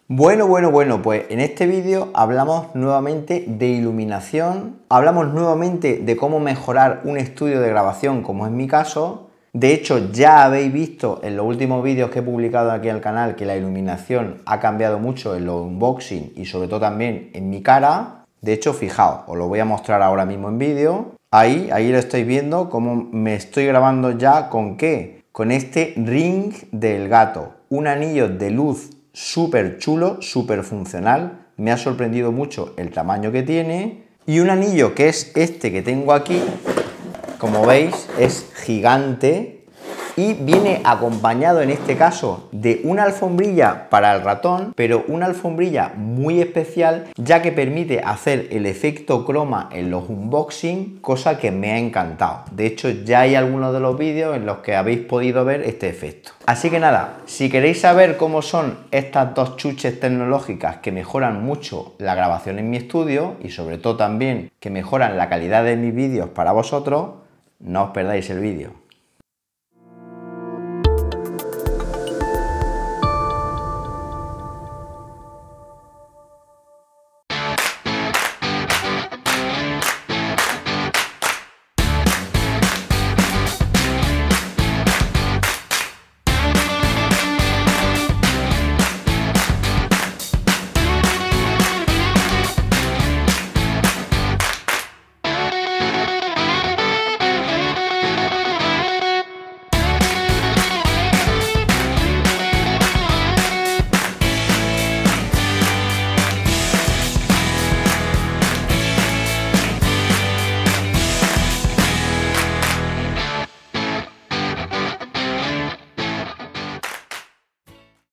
Bueno, pues en este vídeo hablamos nuevamente de iluminación, hablamos nuevamente de cómo mejorar un estudio de grabación como es mi caso. De hecho, ya habéis visto en los últimos vídeos que he publicado aquí al canal que la iluminación ha cambiado mucho en los unboxing y sobre todo también en mi cara. De hecho, fijaos, os lo voy a mostrar ahora mismo en vídeo. Ahí lo estáis viendo, cómo me estoy grabando ya con ¿qué? Con este ring del gato, un anillo de luz súper chulo, súper funcional. Me ha sorprendido mucho el tamaño que tiene. Y un anillo que es este que tengo aquí, como veis, es gigante y viene acompañado en este caso de una alfombrilla para el ratón, pero una alfombrilla muy especial ya que permite hacer el efecto croma en los unboxing, cosa que me ha encantado. De hecho, ya hay algunos de los vídeos en los que habéis podido ver este efecto. Así que nada, si queréis saber cómo son estas dos chuches tecnológicas que mejoran mucho la grabación en mi estudio y sobre todo también que mejoran la calidad de mis vídeos para vosotros, no os perdáis el vídeo.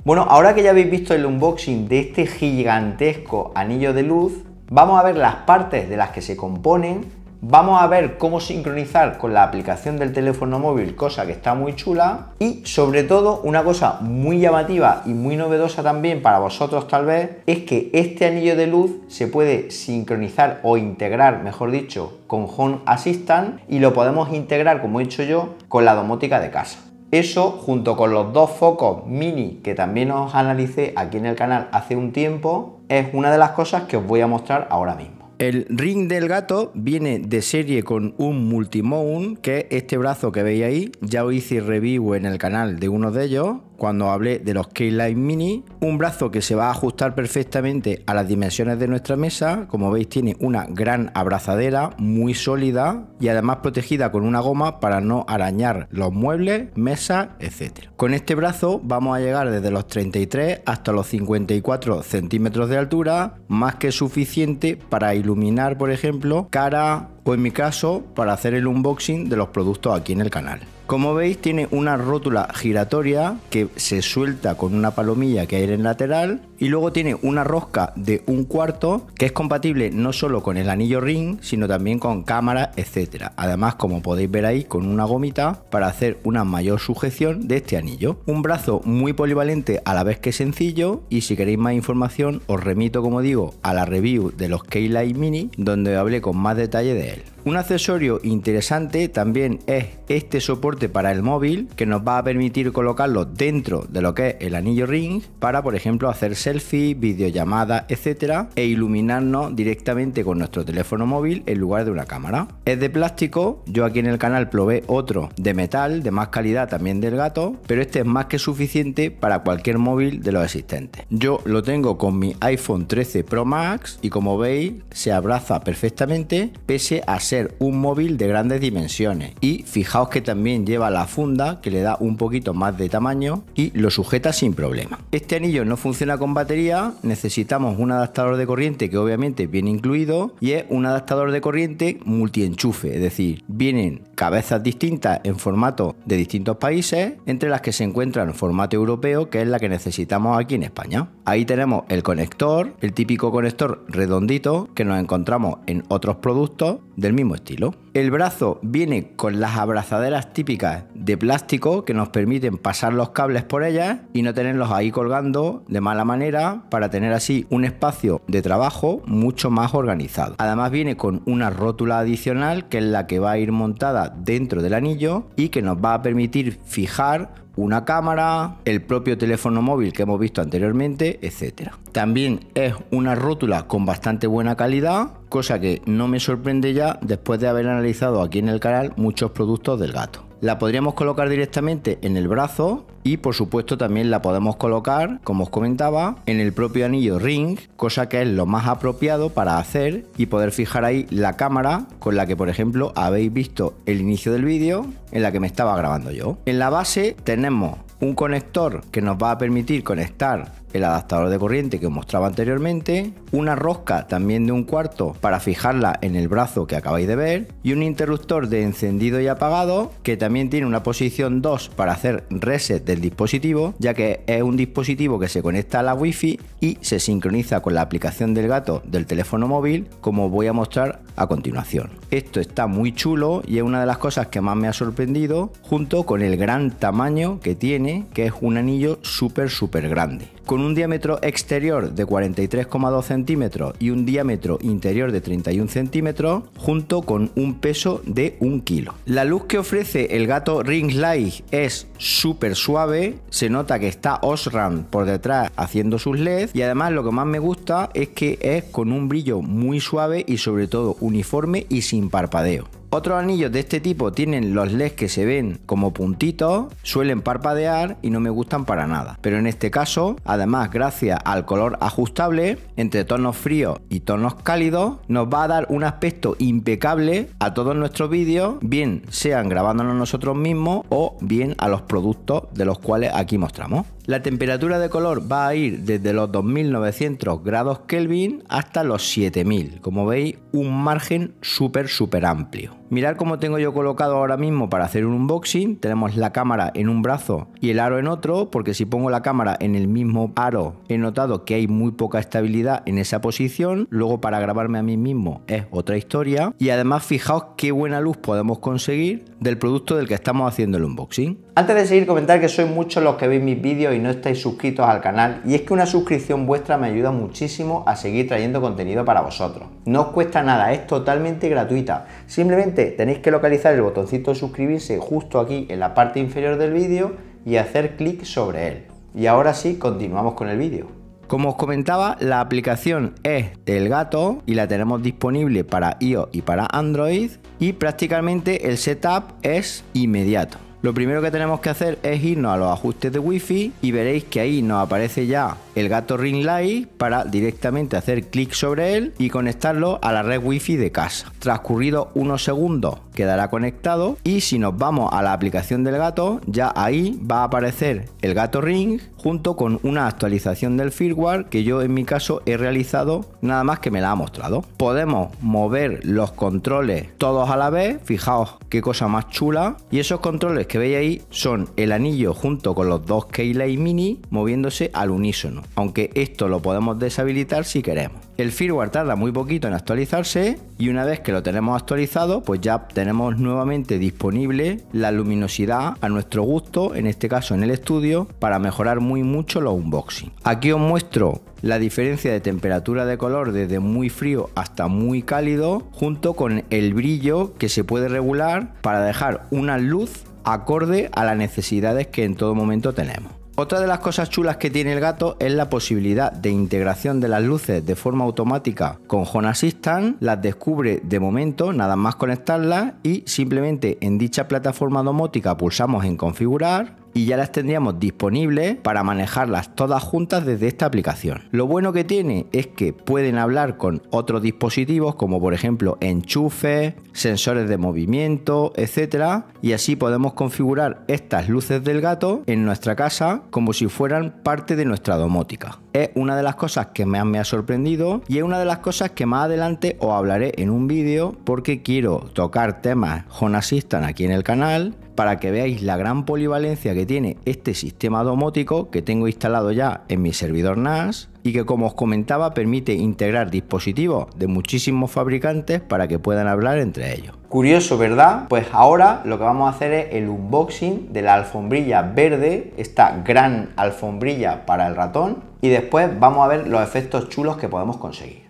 Bueno, ahora que ya habéis visto el unboxing de este gigantesco anillo de luz, vamos a ver las partes de las que se componen, vamos a ver cómo sincronizar con la aplicación del teléfono móvil, cosa que está muy chula, y sobre todo una cosa muy llamativa y muy novedosa también para vosotros tal vez, es que este anillo de luz se puede sincronizar o integrar, mejor dicho, con Home Assistant y lo podemos integrar, como he dicho yo, con la domótica de casa. Eso, junto con los dos focos mini que también os analicé aquí en el canal hace un tiempo, es una de las cosas que os voy a mostrar ahora mismo. El ring del gato viene de serie con un multimount, que es este brazo que veis ahí. Ya os hice review en el canal de uno de ellos cuando hablé de los K-Line Mini. Un brazo que se va a ajustar perfectamente a las dimensiones de nuestra mesa. Como veis, tiene una gran abrazadera muy sólida y además protegida con una goma para no arañar los muebles, mesas, etc. Con este brazo vamos a llegar desde los 33 hasta los 54 centímetros de altura, más que suficiente para iluminar, por ejemplo, cara o en mi caso para hacer el unboxing de los productos aquí en el canal. Como veis, tiene una rótula giratoria que se suelta con una palomilla que hay en el lateral y luego tiene una rosca de 1/4 que es compatible no solo con el anillo ring sino también con cámara, etcétera. Además, como podéis ver ahí, con una gomita para hacer una mayor sujeción de este anillo. Un brazo muy polivalente a la vez que sencillo, y si queréis más información os remito, como digo, a la review de los K-Line Mini donde hablé con más detalle de él. Un accesorio interesante también es este soporte para el móvil que nos va a permitir colocarlo dentro de lo que es el anillo ring para, por ejemplo, hacer selfies, videollamadas, etcétera, e iluminarnos directamente con nuestro teléfono móvil en lugar de una cámara. Es de plástico, yo aquí en el canal probé otro de metal de más calidad también del gato, pero este es más que suficiente para cualquier móvil de los existentes. Yo lo tengo con mi iPhone 13 Pro Max y como veis se abraza perfectamente pese a ser un móvil de grandes dimensiones, y fijaos que también lleva la funda que le da un poquito más de tamaño y lo sujeta sin problema. Este anillo no funciona con batería, necesitamos un adaptador de corriente que obviamente viene incluido, y es un adaptador de corriente multienchufe, es decir, vienen cabezas distintas en formato de distintos países, entre las que se encuentra el formato europeo, que es la que necesitamos aquí en España. Ahí tenemos el conector, el típico conector redondito que nos encontramos en otros productos del mismo estilo. El brazo viene con las abrazaderas típicas de plástico que nos permiten pasar los cables por ellas y no tenerlos ahí colgando de mala manera, para tener así un espacio de trabajo mucho más organizado. Además viene con una rótula adicional que es la que va a ir montada dentro del anillo y que nos va a permitir fijar una cámara, el propio teléfono móvil que hemos visto anteriormente, etc. También es una rótula con bastante buena calidad, cosa que no me sorprende ya después de haber analizado aquí en el canal muchos productos del gato. La podríamos colocar directamente en el brazo y por supuesto también la podemos colocar, como os comentaba, en el propio anillo ring, cosa que es lo más apropiado para hacer y poder fijar ahí la cámara con la que, por ejemplo, habéis visto el inicio del vídeo en la que me estaba grabando yo. En la base tenemos un conector que nos va a permitir conectar el adaptador de corriente que os mostraba anteriormente, una rosca también de 1/4 para fijarla en el brazo que acabáis de ver y un interruptor de encendido y apagado que también tiene una posición 2 para hacer reset del dispositivo, ya que es un dispositivo que se conecta a la Wi-Fi y se sincroniza con la aplicación del gato del teléfono móvil, como os voy a mostrar a continuación. Esto está muy chulo y es una de las cosas que más me ha sorprendido, junto con el gran tamaño que tiene, que es un anillo súper grande. Con un diámetro exterior de 43,2 centímetros y un diámetro interior de 31 centímetros, junto con un peso de 1 kilo. La luz que ofrece el gato Ring Light es súper suave, se nota que está Osram por detrás haciendo sus LEDs y además lo que más me gusta es que es con un brillo muy suave y sobre todo uniforme y sin parpadeo. Otros anillos de este tipo tienen los LEDs que se ven como puntitos, suelen parpadear y no me gustan para nada. Pero en este caso, además gracias al color ajustable entre tonos fríos y tonos cálidos, nos va a dar un aspecto impecable a todos nuestros vídeos, bien sean grabándonos nosotros mismos o bien a los productos de los cuales aquí mostramos. La temperatura de color va a ir desde los 2900 grados Kelvin hasta los 7000. Como veis, un margen súper amplio. Mirad cómo tengo yo colocado ahora mismo para hacer un unboxing. Tenemos la cámara en un brazo y el aro en otro, porque si pongo la cámara en el mismo aro he notado que hay muy poca estabilidad en esa posición. Luego para grabarme a mí mismo es otra historia. Y además fijaos qué buena luz podemos conseguir del producto del que estamos haciendo el unboxing. Antes de seguir, comentar que sois muchos los que veis mis vídeos y no estáis suscritos al canal, y es que una suscripción vuestra me ayuda muchísimo a seguir trayendo contenido para vosotros. No os cuesta nada, es totalmente gratuita. Simplemente tenéis que localizar el botoncito de suscribirse justo aquí en la parte inferior del vídeo y hacer clic sobre él. Y ahora sí, continuamos con el vídeo. Como os comentaba, la aplicación es del gato y la tenemos disponible para iOS y para Android, y prácticamente el setup es inmediato. Lo primero que tenemos que hacer es irnos a los ajustes de Wi-Fi y veréis que ahí nos aparece ya el gato Ring Light para directamente hacer clic sobre él y conectarlo a la red Wi-Fi de casa. Transcurridos unos segundos quedará conectado y si nos vamos a la aplicación del gato, ya ahí va a aparecer el gato Ring junto con una actualización del firmware que yo en mi caso he realizado, nada más que me la ha mostrado. Podemos mover los controles todos a la vez, fijaos qué cosa más chula, y esos controles que veis ahí son el anillo junto con los dos Keylite Mini moviéndose al unísono, aunque esto lo podemos deshabilitar si queremos. El firmware tarda muy poquito en actualizarse y una vez que lo tenemos actualizado, pues ya tenemos nuevamente disponible la luminosidad a nuestro gusto, en este caso en el estudio, para mejorar muy mucho los unboxing. Aquí os muestro la diferencia de temperatura de color desde muy frío hasta muy cálido, junto con el brillo que se puede regular para dejar una luz acorde a las necesidades que en todo momento tenemos. Otra de las cosas chulas que tiene el gato es la posibilidad de integración de las luces de forma automática con Home Assistant. Las descubre de momento nada más conectarlas y simplemente en dicha plataforma domótica pulsamos en configurar y ya las tendríamos disponibles para manejarlas todas juntas desde esta aplicación. Lo bueno que tiene es que pueden hablar con otros dispositivos como por ejemplo enchufes, sensores de movimiento, etcétera, y así podemos configurar estas luces del gato en nuestra casa como si fueran parte de nuestra domótica. Es una de las cosas que más me ha sorprendido y es una de las cosas que más adelante os hablaré en un vídeo, porque quiero tocar temas Home Assistant aquí en el canal para que veáis la gran polivalencia que tiene este sistema domótico que tengo instalado ya en mi servidor NAS y que, como os comentaba, permite integrar dispositivos de muchísimos fabricantes para que puedan hablar entre ellos. Curioso, ¿verdad? Pues ahora lo que vamos a hacer es el unboxing de la alfombrilla verde, esta gran alfombrilla para el ratón, y después vamos a ver los efectos chulos que podemos conseguir.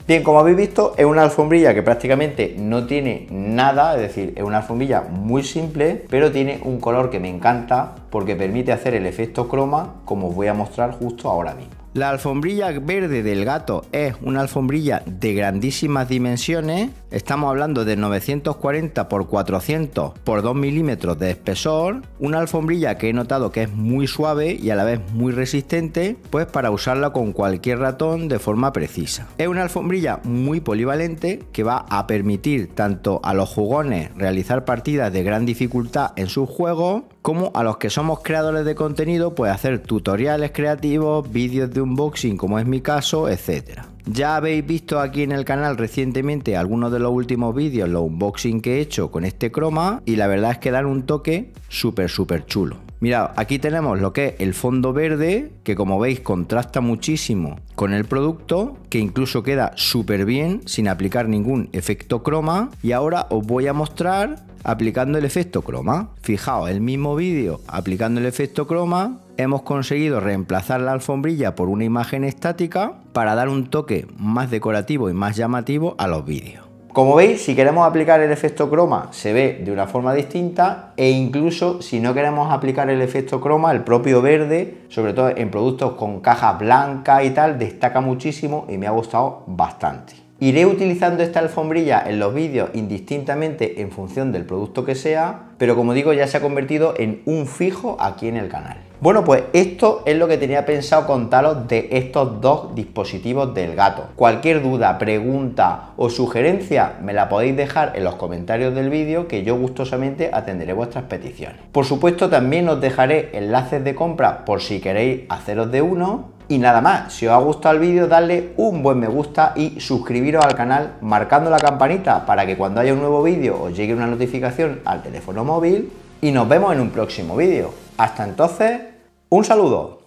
Bien, como habéis visto, es una alfombrilla que prácticamente no tiene nada, es decir, es una alfombrilla muy simple, pero tiene un color que me encanta porque permite hacer el efecto croma, como os voy a mostrar justo ahora mismo. La alfombrilla verde del gato es una alfombrilla de grandísimas dimensiones. Estamos hablando de 940 x 400 x 2 milímetros de espesor. Una alfombrilla que he notado que es muy suave y a la vez muy resistente, pues para usarla con cualquier ratón de forma precisa. Es una alfombrilla muy polivalente que va a permitir tanto a los jugones realizar partidas de gran dificultad en sus juegos, como a los que somos creadores de contenido, pues hacer tutoriales creativos, vídeos de unboxing como es mi caso, etc. Ya habéis visto aquí en el canal recientemente algunos de los últimos vídeos, los unboxing que he hecho con este croma, y la verdad es que dan un toque súper chulo. Mirad, aquí tenemos lo que es el fondo verde, que como veis contrasta muchísimo con el producto, que incluso queda súper bien sin aplicar ningún efecto croma, y ahora os voy a mostrar aplicando el efecto croma. Fijaos, el mismo vídeo aplicando el efecto croma, hemos conseguido reemplazar la alfombrilla por una imagen estática para dar un toque más decorativo y más llamativo a los vídeos. Como veis, si queremos aplicar el efecto croma se ve de una forma distinta, e incluso si no queremos aplicar el efecto croma, el propio verde, sobre todo en productos con cajas blancas y tal, destaca muchísimo y me ha gustado bastante. Iré utilizando esta alfombrilla en los vídeos indistintamente en función del producto que sea, pero como digo, ya se ha convertido en un fijo aquí en el canal. Bueno, pues esto es lo que tenía pensado contaros de estos dos dispositivos del gato. Cualquier duda, pregunta o sugerencia me la podéis dejar en los comentarios del vídeo, que yo gustosamente atenderé vuestras peticiones. Por supuesto, también os dejaré enlaces de compra por si queréis haceros de uno. Y nada más, si os ha gustado el vídeo, darle un buen me gusta y suscribiros al canal marcando la campanita para que cuando haya un nuevo vídeo os llegue una notificación al teléfono móvil, y nos vemos en un próximo vídeo. Hasta entonces, un saludo.